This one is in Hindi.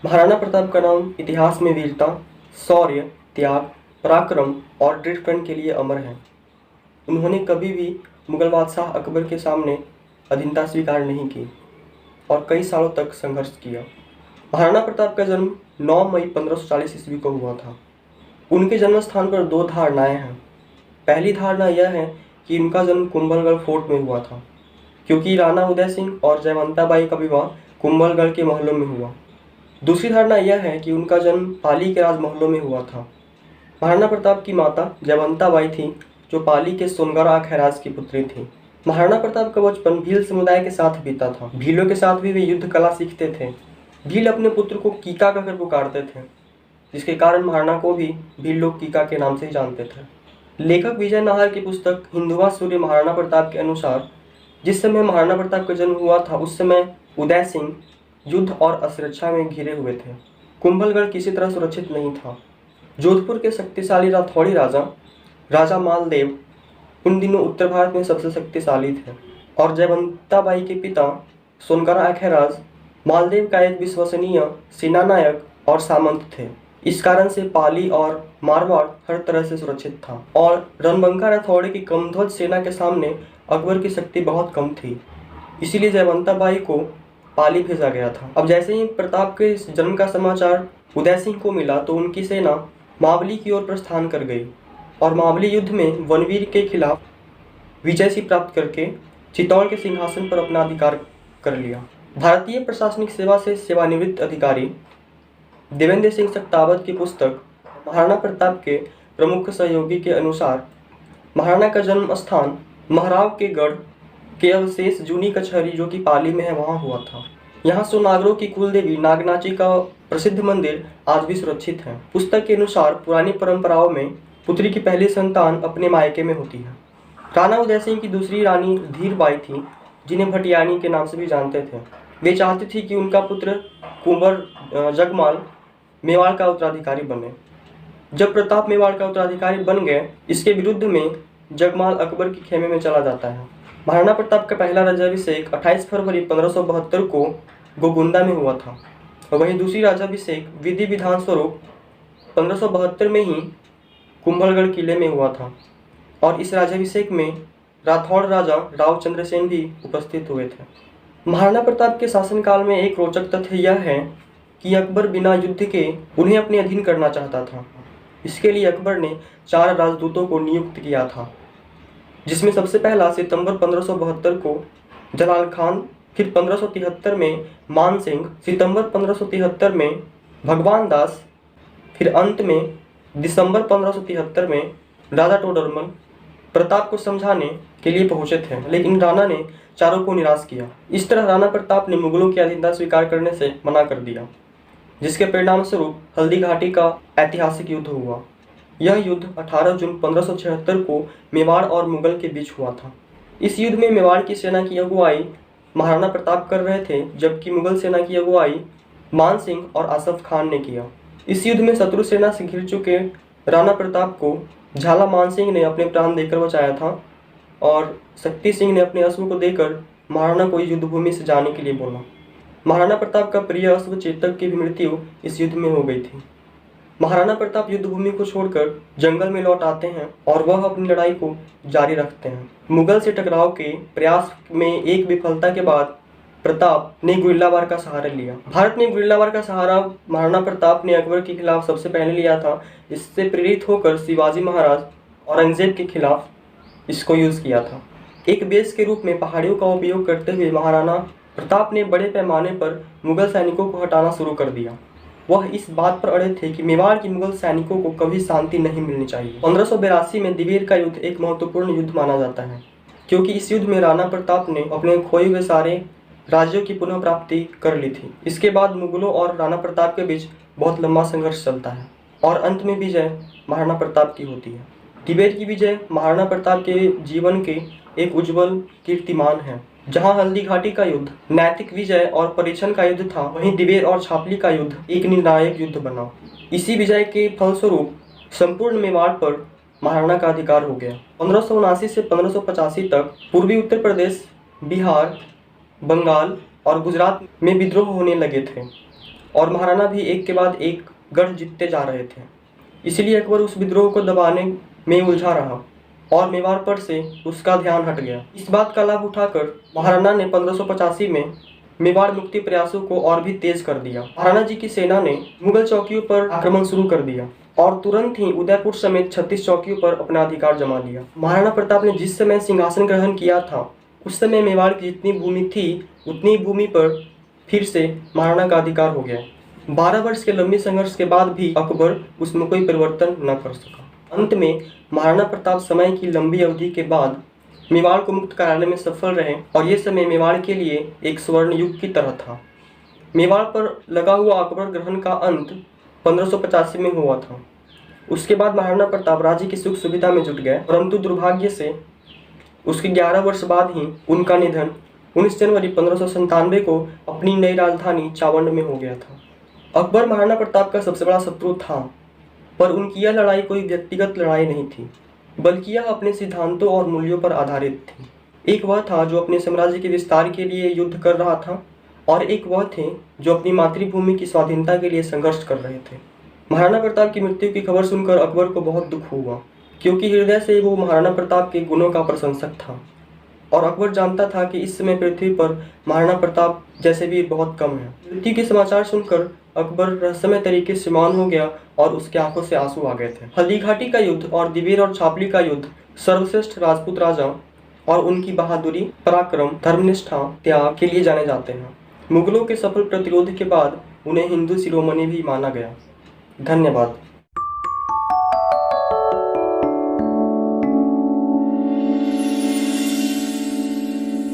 महाराणा प्रताप का नाम इतिहास में वीरता, शौर्य, त्याग, पराक्रम और दृढ़ के लिए अमर है। उन्होंने कभी भी मुगल बादशाह अकबर के सामने अधीनता स्वीकार नहीं की और कई सालों तक संघर्ष किया। महाराणा प्रताप का जन्म 9 मई 1540 ईस्वी को हुआ था। उनके जन्म स्थान पर दो धारणाएं हैं। पहली धारणा यह है कि उनका जन्म कुंभलगढ़ फोर्ट में हुआ था, क्योंकि राणा उदय सिंह और जयवंता बाई का विवाह कुंभलगढ़ के महलों में हुआ। दूसरी धारणा यह है कि उनका जन्म पाली के राजमहलों में हुआ था। महाराणा प्रताप की माता जयवंता बाई थी, जो पाली के सोनगढ़ खैराज की पुत्री थी। महाराणा प्रताप का बचपन भील समुदाय के साथ बीता था। भीलों के साथ भी वे युद्ध कला सीखते थे। भील अपने पुत्र को कीका कहकर पुकारते थे, जिसके कारण महाराणा को भी भील लोग कीका के नाम से ही जानते थे। लेखक विजय नाहर की पुस्तक हिंदुआ सूर्य महाराणा प्रताप के अनुसार जिस समय महाराणा प्रताप का जन्म हुआ था, उस समय उदय सिंह युद्ध और असुरक्षा में घिरे हुए थे। कुंभलगढ़ किसी तरह सुरक्षित नहीं था। जोधपुर के शक्तिशाली राठौड़ी राजा मालदेव उन दिनों उत्तर भारत में सबसे शक्तिशाली थे और जयवंता बाई के पिता सोनगढ़ खैराज मालदेव का एक विश्वसनीय सेनानायक और सामंत थे। इस कारण से पाली और मारवाड़ हर तरह से सुरक्षित था और रणबंका राठौड़ी की कमध्वज सेना के सामने अकबर की शक्ति बहुत कम थी। इसीलिए जयवंता बाई को पाली भेजा गया था। अब जैसे ही प्रताप के जन्म का समाचार उदय सिंह को मिला तो उनकी सेना महाबली की ओर प्रस्थान कर गई और महाबली युद्ध में वनवीर के खिलाफ विजय सी प्राप्त करके चित्तौड़ के सिंहासन पर अपना अधिकार कर लिया। भारतीय प्रशासनिक सेवा से सेवानिवृत्त अधिकारी देवेंद्र सिंह सक्तावत की पुस्तक महाराणा प्रताप के प्रमुख सहयोगी के अनुसार महाराणा का जन्म स्थान महराव के गढ़ के अवशेष जूनी कचहरी, जो कि पाली में है, वहाँ हुआ था। यहाँ सोनागरों की कुलदेवी नागनाची का प्रसिद्ध मंदिर आज भी सुरक्षित है। पुस्तक के अनुसार पुरानी परंपराओं में पुत्री की पहली संतान अपने मायके में होती है। राणा उदय सिंह की दूसरी रानी धीरबाई थी, जिन्हें भटियानी के नाम से भी जानते थे। वे चाहती थी कि उनका पुत्र कुंवर जगमाल मेवाड़ का उत्तराधिकारी बने। जब प्रताप मेवाड़ का उत्तराधिकारी बन गए, इसके विरुद्ध में जगमाल अकबर के खेमे में चला जाता है। महाराणा प्रताप का पहला राज्याभिषेक 28 फरवरी 1572 को गोगुंदा में हुआ था। वहीं दूसरी राज्याभिषेक विधि विधान स्वरूप 1572 में ही कुंभलगढ़ किले में हुआ था और इस राज्याभिषेक में राठौड़ राजा राव चंद्रसेन भी उपस्थित हुए थे। महाराणा प्रताप के शासनकाल में एक रोचक तथ्य यह है कि अकबर बिना युद्ध के उन्हें अपने अधीन करना चाहता था। इसके लिए अकबर ने 4 राजदूतों को नियुक्त किया था, जिसमें सबसे पहला सितंबर 1572 को जलाल खान, फिर 1573 में मान सिंह, सितंबर 1573 में भगवान दास, फिर अंत में दिसंबर 1573 में राजा टोडरमल प्रताप को समझाने के लिए पहुंचे थे, लेकिन राणा ने चारों को निराश किया। इस तरह राणा प्रताप ने मुगलों की अधीनता स्वीकार करने से मना कर दिया, जिसके परिणाम स्वरूप हल्दी घाटी का ऐतिहासिक युद्ध हुआ। यह युद्ध 18 जून 1576 को मेवाड़ और मुगल के बीच हुआ था। इस युद्ध में मेवाड़ की सेना की अगुवाई महाराणा प्रताप कर रहे थे, जबकि मुगल सेना की अगुवाई मान सिंह और आसफ खान ने किया। इस युद्ध में शत्रु सेना से घिर चुके राणा प्रताप को झाला मान सिंह ने अपने प्राण देकर बचाया था और शक्ति सिंह ने अपने अश्व को देकर महाराणा को युद्ध भूमि से जाने के लिए बोला। महाराणा प्रताप का प्रिय अश्व चेतक की भी मृत्यु इस युद्ध में हो गई थी। महाराणा प्रताप युद्ध भूमि को छोड़कर जंगल में लौट आते हैं और वह अपनी लड़ाई को जारी रखते हैं। मुगल से टकराव के प्रयास में एक विफलता के बाद प्रताप ने गुरिल्ला वार का सहारा लिया। भारत में गुरिल्ला वार का सहारा महाराणा प्रताप ने अकबर के खिलाफ सबसे पहले लिया था। इससे प्रेरित होकर शिवाजी महाराज औरंगजेब के खिलाफ इसको यूज किया था। एक बेस के रूप में पहाड़ियों का उपयोग करते हुए महाराणा प्रताप ने बड़े पैमाने पर मुगल सैनिकों को हटाना शुरू कर दिया। वह इस बात पर अड़े थे कि मेवाड़ की मुगल सैनिकों को कभी शांति नहीं मिलनी चाहिए। 1582 में दिवेर का युद्ध एक महत्वपूर्ण युद्ध माना जाता है, क्योंकि इस युद्ध में राणा प्रताप ने अपने खोए हुए सारे राज्यों की पुनः प्राप्ति कर ली थी। इसके बाद मुगलों और राणा प्रताप के बीच बहुत लंबा संघर्ष चलता है और अंत में विजय महाराणा प्रताप की होती है। दिवेर की विजय महाराणा प्रताप के जीवन के एक उज्जवल कीर्तिमान है। जहां हल्दी घाटी का युद्ध नैतिक विजय और परीक्षण का युद्ध था, वहीं दिवेर और छापली का युद्ध एक निर्णायक युद्ध बना। इसी विजय के फलस्वरूप संपूर्ण मेवाड़ पर महाराणा का अधिकार हो गया। 1579 से 1585 तक पूर्वी उत्तर प्रदेश, बिहार, बंगाल और गुजरात में विद्रोह होने लगे थे और महाराणा भी एक के बाद एक गढ़ जीतते जा रहे थे। इसलिए अकबर उस विद्रोह को दबाने में उलझा रहा और मेवाड़ पर से उसका ध्यान हट गया। इस बात का लाभ उठाकर महाराणा ने 1585 में मेवाड़ मुक्ति प्रयासों को और भी तेज कर दिया। महाराणा जी की सेना ने मुगल चौकियों पर आक्रमण शुरू कर दिया और तुरंत ही उदयपुर समेत 36 चौकियों पर अपना अधिकार जमा लिया। महाराणा प्रताप ने जिस समय सिंहासन ग्रहण किया था उस समय मेवाड़ की जितनी भूमि थी उतनी भूमि पर फिर से महाराणा का अधिकार हो गया। 12 वर्ष के लंबे संघर्ष के बाद भी अकबर उसमें कोई परिवर्तन न कर सका। अंत में महाराणा प्रताप समय की लंबी अवधि के बाद मेवाड़ को मुक्त कराने में सफल रहे और ये समय मेवाड़ के लिए एक स्वर्ण युग की तरह था। मेवाड़ पर लगा हुआ अकबर ग्रहण का अंत 1585 में हुआ था। उसके बाद महाराणा प्रताप राज्य की सुख सुविधा में जुट गए, परंतु दुर्भाग्य से उसके 11 वर्ष बाद ही उनका निधन 19 जनवरी 1597 को अपनी नई राजधानी चावंड में हो गया था। अकबर महाराणा प्रताप का सबसे बड़ा शत्रु था, पर उनकी यह लड़ाई कोई व्यक्तिगत लड़ाई नहीं थी, बल्कि यह अपने सिद्धांतों और मूल्यों पर आधारित थी। एक वह था जो अपने साम्राज्य के विस्तार के लिए युद्ध कर रहा था और एक वह थे जो अपनी मातृभूमि की स्वाधीनता के लिए संघर्ष कर रहे थे। महाराणा प्रताप की मृत्यु की खबर सुनकर अकबर को बहुत दुख हुआ, क्योंकि हृदय से वो महाराणा प्रताप के गुणों का प्रशंसक था और अकबर जानता था कि इस समय पृथ्वी पर महाराणा प्रताप जैसे वीर बहुत कम हैं। मृत्यु के समाचार सुनकर अकबर रहस्यमय तरीके से मौन हो गया और उसके आंखों से आंसू आ गए थे। हल्दी घाटी का युद्ध और दिवेर और छापली का युद्ध सर्वश्रेष्ठ राजपूत राजा और उनकी बहादुरी, पराक्रम, धर्मनिष्ठा, त्याग के लिए जाने जाते हैं। मुगलों के सफल प्रतिरोध के बाद उन्हें हिंदू शिरोमणि भी माना गया। धन्यवाद।